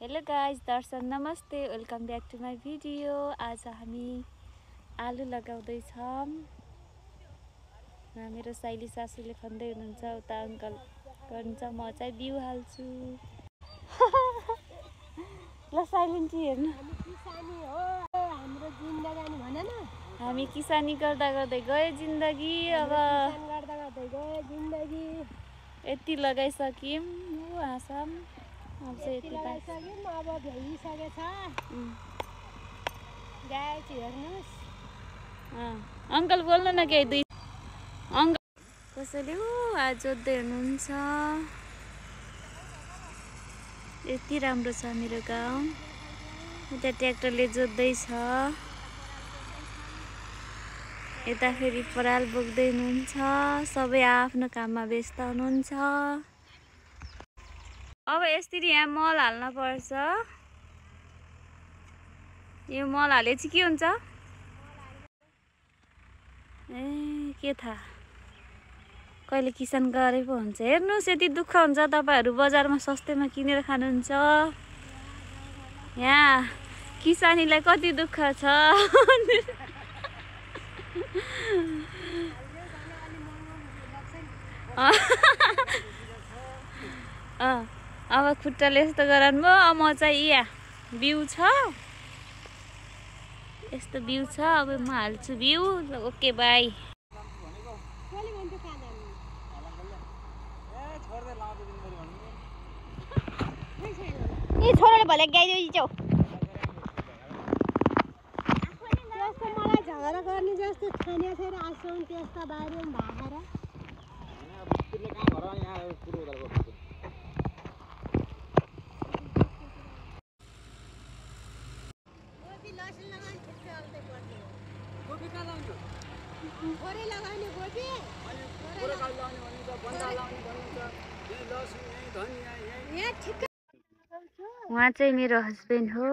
Hello guys, दर्शक नमस्ते, welcome back to my video. आज हामी आलु लगाउँदैछौँ। मेरो साइली सासूले खन्दै हुनुहुन्छ, उता अङ्कल गर्नुहुन्छ, म चाहिँ बिउ हाल्छु। ल साइलेन्टी हेर्नु, हामी किसानी गर्दा गर्दै गयो जिन्दगी। अब यति लगाइसक्यौँ, हाँसम अब चाहिँ यति अब भ्याइसकेछ। गाई हेर्नुहोस्। अङ्कल बोल्नु न केही दुई अङ्कल कसैले आज जोत्दै हुनुहुन्छ। यति राम्रो छ मेरो गाउँ। उता ट्र्याक्टरले जोत्दैछ, यता फेरि पराल बोक्दै हुनुहुन्छ। सबै आफ्नो काममा व्यस्त हुनुहुन्छ। अब यसरी यहाँ मल हाल्न पर्छ। यो मल हाले चाहिँ के हुन्छ? ए के थाहा, कहिले किसान गरे पो हुन्छ। हेर्नुहोस् यति दुःख हुन्छ। तपाईँहरू बजारमा सस्तैमा किनेर खानुहुन्छ, यहाँ किसानीलाई कति दुःख छ। अब खुट्टाले यस्तो गराउनु भयो। म चाहिँ यहाँ बिउ छ, यस्तो बिउ छ। अब म हाल्छु बिउ। Okay by. ए छोराले भले गाइदियो। मलाई झगडा गर्ने जस्तो ठानिया छैन। आजसम्म त्यस्ता बारीमा भागेर उहाँ चाहिँ मेरो हस्बेन्ड हो।